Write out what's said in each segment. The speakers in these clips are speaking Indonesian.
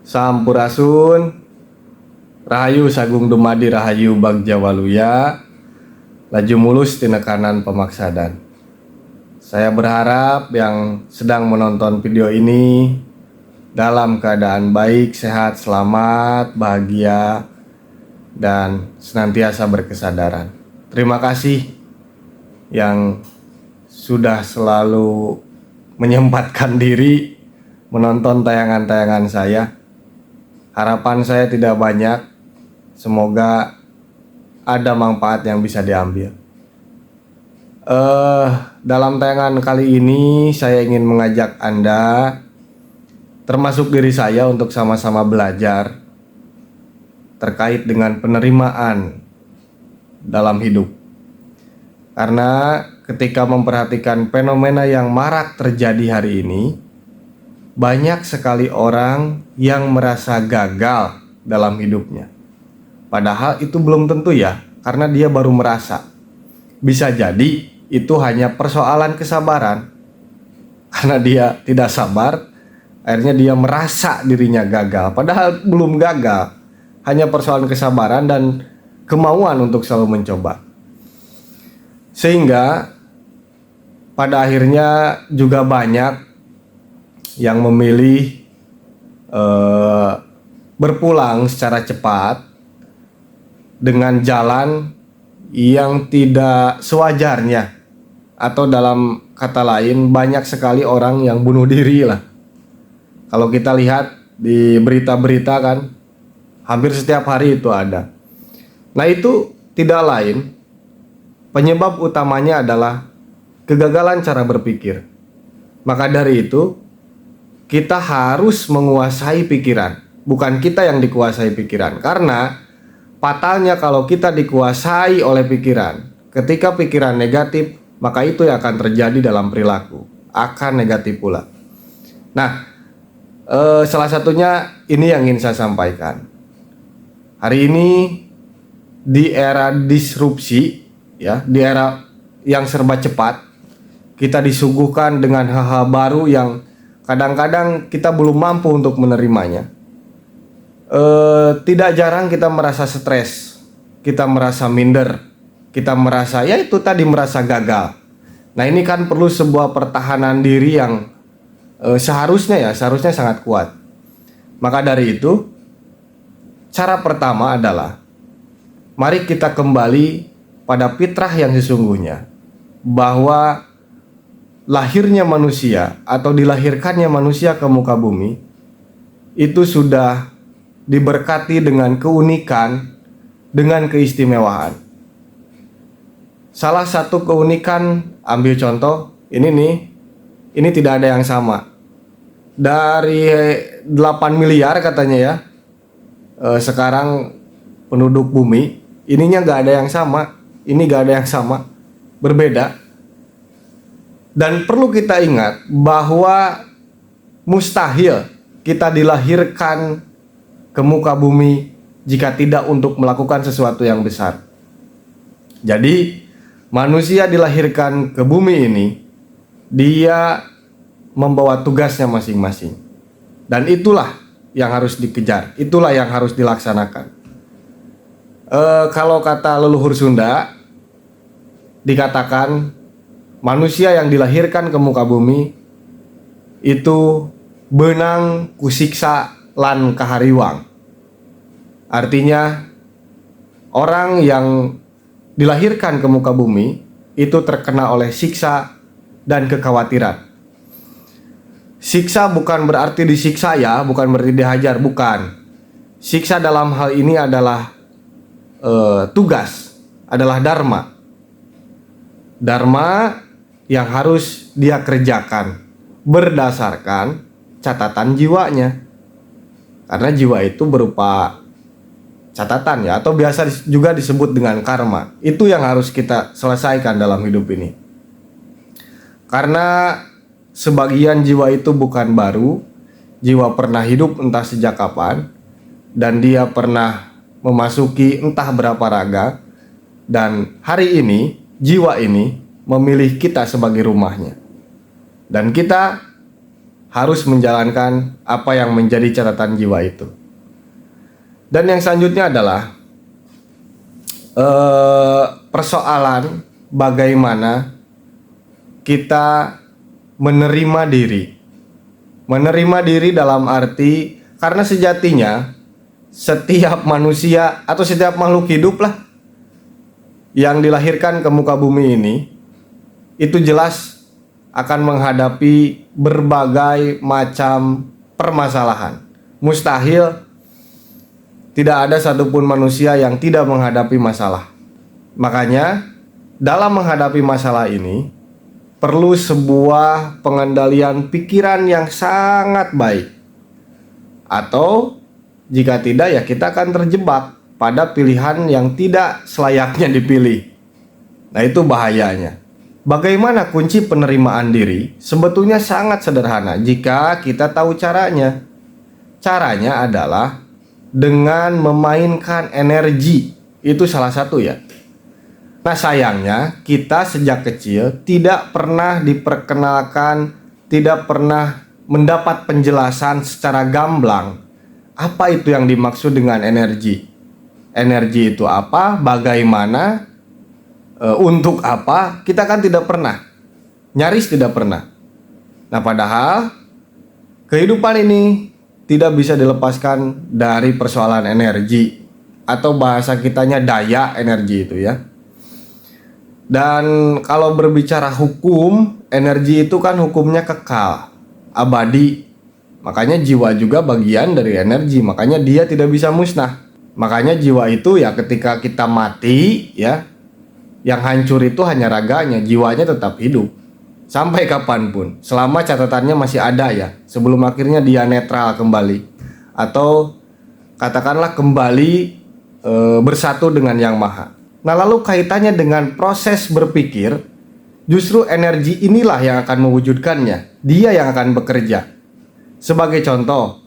Sampurasun, Rahayu Sagung Dumadi Rahayu Bagja Waluya, laju mulus tina kanan pemaksadan. Saya berharap yang sedang menonton video ini dalam keadaan baik, sehat, selamat, bahagia, dan senantiasa berkesadaran. Terima kasih yang sudah selalu menyempatkan diri menonton tayangan-tayangan saya. Harapan saya tidak banyak, semoga ada manfaat yang bisa diambil. Dalam tayangan kali ini saya ingin mengajak Anda, termasuk diri saya, untuk sama-sama belajar terkait dengan penerimaan dalam hidup. Karena ketika memperhatikan fenomena yang marak terjadi hari ini, banyak sekali orang yang merasa gagal dalam hidupnya. Padahal itu belum tentu ya, karena dia baru merasa. Bisa jadi itu hanya persoalan kesabaran. Karena dia tidak sabar, akhirnya dia merasa dirinya gagal. Padahal belum gagal, hanya persoalan kesabaran dan kemauan untuk selalu mencoba. Sehingga pada akhirnya juga banyak yang memilih berpulang secara cepat dengan jalan yang tidak sewajarnya, atau dalam kata lain banyak sekali orang yang bunuh diri lah. Kalau kita lihat di berita-berita kan, hampir setiap hari itu ada. Nah, itu tidak lain, penyebab utamanya adalah kegagalan cara berpikir. Maka dari itu kita harus menguasai pikiran, bukan kita yang dikuasai pikiran. Karena fatalnya kalau kita dikuasai oleh pikiran, ketika pikiran negatif, maka itu yang akan terjadi dalam perilaku, akan negatif pula. Nah, salah satunya ini yang ingin saya sampaikan. Hari ini di era disrupsi, ya, di era yang serba cepat, kita disuguhkan dengan hal-hal baru yang kadang-kadang kita belum mampu untuk menerimanya. Tidak jarang kita merasa stres, kita merasa minder, kita merasa, ya itu tadi, merasa gagal. Nah, ini kan perlu sebuah pertahanan diri yang seharusnya sangat kuat. Maka dari itu, cara pertama adalah mari kita kembali pada fitrah yang sesungguhnya, bahwa lahirnya manusia atau dilahirkannya manusia ke muka bumi itu sudah diberkati dengan keunikan, dengan keistimewaan. Salah satu keunikan, ambil contoh ini nih, ini tidak ada yang sama. Dari 8 miliar katanya ya, sekarang penduduk bumi, ininya gak ada yang sama, ini gak ada yang sama, berbeda. Dan perlu kita ingat bahwa mustahil kita dilahirkan ke muka bumi jika tidak untuk melakukan sesuatu yang besar. Jadi manusia dilahirkan ke bumi ini, dia membawa tugasnya masing-masing. Dan itulah yang harus dikejar, itulah yang harus dilaksanakan. Kalau kata leluhur Sunda, dikatakan manusia yang dilahirkan ke muka bumi itu benang kusiksa lan kahariwang. Artinya orang yang dilahirkan ke muka bumi itu terkena oleh siksa dan kekhawatiran. Siksa bukan berarti disiksa ya, bukan berarti dihajar, bukan. Siksa dalam hal ini adalah tugas, adalah dharma. Dharma yang harus dia kerjakan berdasarkan catatan jiwanya. Karena jiwa itu berupa catatan ya, atau biasa juga disebut dengan karma. Itu yang harus kita selesaikan dalam hidup ini. Karena sebagian jiwa itu bukan baru, jiwa pernah hidup entah sejak kapan, dan dia pernah memasuki entah berapa raga, dan hari ini jiwa ini memilih kita sebagai rumahnya. Dan kita harus menjalankan apa yang menjadi catatan jiwa itu. Dan yang selanjutnya adalah persoalan bagaimana kita menerima diri. Menerima diri dalam arti karena sejatinya setiap manusia atau setiap makhluk hidup lah yang dilahirkan ke muka bumi ini itu jelas akan menghadapi berbagai macam permasalahan. Mustahil tidak ada satupun manusia yang tidak menghadapi masalah. Makanya dalam menghadapi masalah ini perlu sebuah pengendalian pikiran yang sangat baik. Atau jika tidak ya kita akan terjebak pada pilihan yang tidak selayaknya dipilih. Nah, itu bahayanya. Bagaimana kunci penerimaan diri? Sebetulnya sangat sederhana jika kita tahu caranya. Caranya adalah dengan memainkan energi. Itu salah satu ya. Nah, sayangnya kita sejak kecil tidak pernah diperkenalkan, tidak pernah mendapat penjelasan secara gamblang apa itu yang dimaksud dengan energi. Energi itu apa, bagaimana, untuk apa, kita kan tidak pernah. Nyaris tidak pernah. Nah, padahal kehidupan ini tidak bisa dilepaskan dari persoalan energi, atau bahasa kitanya daya energi itu ya. Dan kalau berbicara hukum, energi itu kan hukumnya kekal, abadi. Makanya jiwa juga bagian dari energi, makanya dia tidak bisa musnah. Makanya jiwa itu ya ketika kita mati ya, yang hancur itu hanya raganya, jiwanya tetap hidup sampai kapanpun, selama catatannya masih ada ya, sebelum akhirnya dia netral kembali, atau katakanlah kembali bersatu dengan Yang Maha. Nah, lalu kaitannya dengan proses berpikir, justru energi inilah yang akan mewujudkannya, dia yang akan bekerja. Sebagai contoh,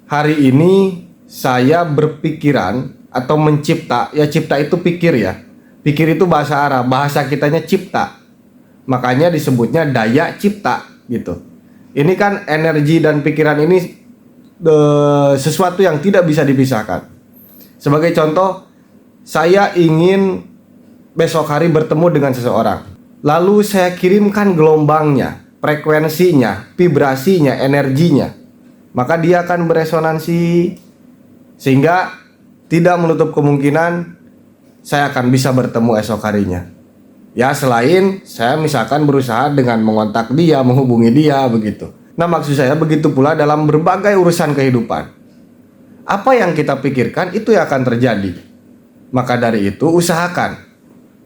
hari ini saya berpikiran atau mencipta, ya cipta itu pikir ya, pikir itu bahasa Arab, bahasa kitanya cipta. Makanya disebutnya daya cipta gitu. Ini kan energi dan pikiran ini sesuatu yang tidak bisa dipisahkan. Sebagai contoh, saya ingin besok hari bertemu dengan seseorang. Lalu saya kirimkan gelombangnya, frekuensinya, vibrasinya, energinya. Maka dia akan beresonansi sehingga tidak menutup kemungkinan saya akan bisa bertemu esok harinya. Ya, selain saya misalkan berusaha dengan mengontak dia, menghubungi dia begitu. Nah, maksud saya begitu pula dalam berbagai urusan kehidupan. Apa yang kita pikirkan itu yang akan terjadi. Maka dari itu usahakan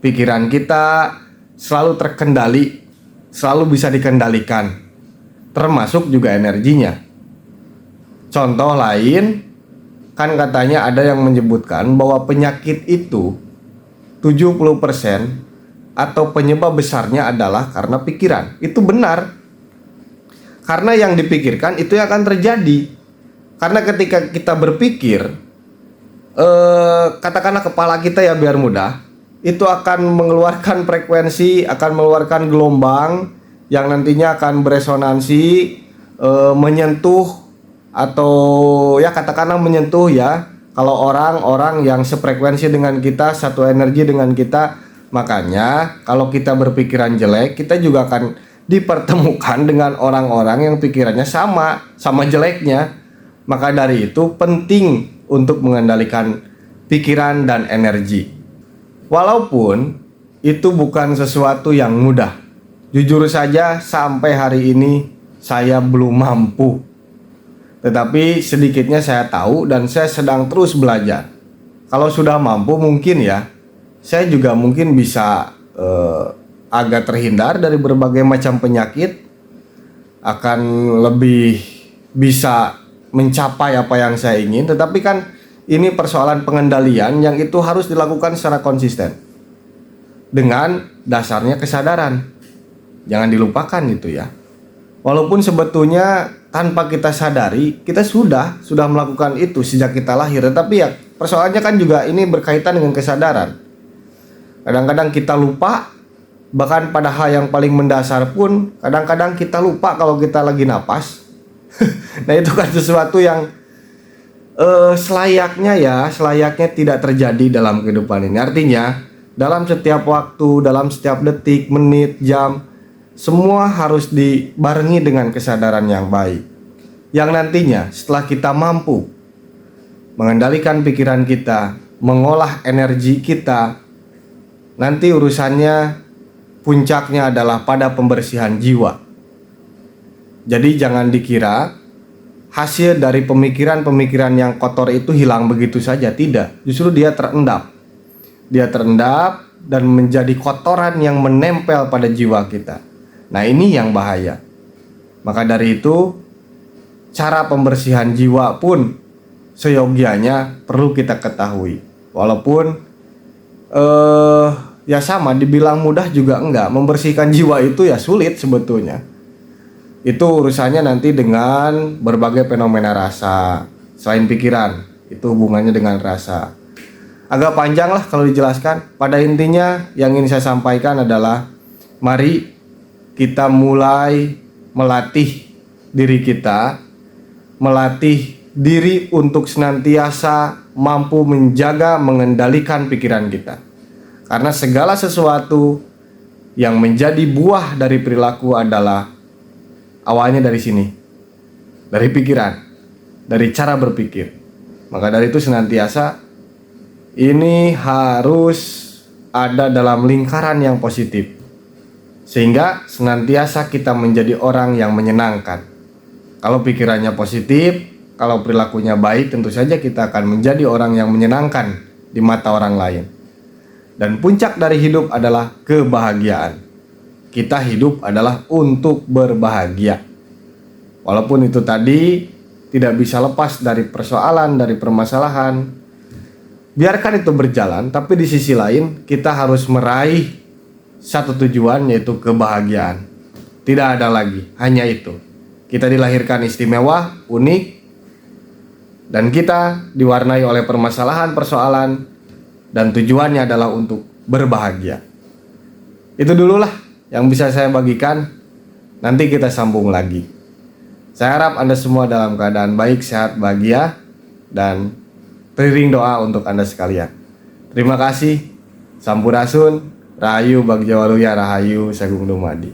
pikiran kita selalu terkendali, selalu bisa dikendalikan, termasuk juga energinya. Contoh lain, kan katanya ada yang menyebutkan bahwa penyakit itu 70% atau penyebab besarnya adalah karena pikiran. Itu benar. Karena yang dipikirkan itu yang akan terjadi. Karena ketika kita berpikir, katakanlah kepala kita ya biar mudah, itu akan mengeluarkan frekuensi, akan mengeluarkan gelombang yang nantinya akan beresonansi, menyentuh, atau ya katakanlah menyentuh ya, kalau orang-orang yang sefrekuensi dengan kita, satu energi dengan kita. Makanya kalau kita berpikiran jelek, kita juga akan dipertemukan dengan orang-orang yang pikirannya sama jeleknya. Maka dari itu penting untuk mengendalikan pikiran dan energi. Walaupun itu bukan sesuatu yang mudah. Jujur saja sampai hari ini saya belum mampu. Tetapi sedikitnya saya tahu dan saya sedang terus belajar. Kalau sudah mampu mungkin ya, saya juga mungkin bisa agak terhindar dari berbagai macam penyakit, akan lebih bisa mencapai apa yang saya ingin. Tetapi kan ini persoalan pengendalian yang itu harus dilakukan secara konsisten dengan dasarnya kesadaran. Jangan dilupakan itu ya. Walaupun sebetulnya tanpa kita sadari kita sudah melakukan itu sejak kita lahir. Tetapi ya persoalannya kan juga ini berkaitan dengan kesadaran. Kadang-kadang kita lupa, bahkan pada hal yang paling mendasar pun kadang-kadang kita lupa kalau kita lagi napas. Nah itu kan sesuatu yang selayaknya tidak terjadi dalam kehidupan ini. Artinya dalam setiap waktu, dalam setiap detik, menit, jam, semua harus dibarengi dengan kesadaran yang baik, yang nantinya setelah kita mampu mengendalikan pikiran kita, mengolah energi kita, nanti urusannya puncaknya adalah pada pembersihan jiwa. Jadi jangan dikira hasil dari pemikiran-pemikiran yang kotor itu hilang begitu saja. Tidak, justru dia terendap. Dia terendap dan menjadi kotoran yang menempel pada jiwa kita. Nah ini yang bahaya. Maka dari itu, cara pembersihan jiwa pun seyogianya perlu kita ketahui. Walaupun ya sama, dibilang mudah juga enggak. Membersihkan jiwa itu ya sulit sebetulnya. Itu urusannya nanti dengan berbagai fenomena rasa. Selain pikiran, itu hubungannya dengan rasa. Agak panjang lah kalau dijelaskan. Pada intinya yang ingin saya sampaikan adalah mari kita mulai melatih diri kita, melatih diri untuk senantiasa mampu menjaga, mengendalikan pikiran kita. Karena segala sesuatu yang menjadi buah dari perilaku adalah awalnya dari sini, dari pikiran, dari cara berpikir. Maka dari itu senantiasa ini harus ada dalam lingkaran yang positif, sehingga senantiasa kita menjadi orang yang menyenangkan. Kalau pikirannya positif, kalau perilakunya baik, tentu saja kita akan menjadi orang yang menyenangkan di mata orang lain. Dan puncak dari hidup adalah kebahagiaan. Kita hidup adalah untuk berbahagia. Walaupun itu tadi tidak bisa lepas dari persoalan, dari permasalahan, biarkan itu berjalan. Tapi di sisi lain kita harus meraih satu tujuan, yaitu kebahagiaan. Tidak ada lagi, hanya itu. Kita dilahirkan istimewa, unik, dan kita diwarnai oleh permasalahan, persoalan, dan tujuannya adalah untuk berbahagia. Itu dululah yang bisa saya bagikan. Nanti kita sambung lagi. Saya harap Anda semua dalam keadaan baik, sehat, bahagia, dan teriring doa untuk Anda sekalian. Terima kasih. Sampurasun, Rahayu Bagjawaluya, Rahayu Sagung Dumadi.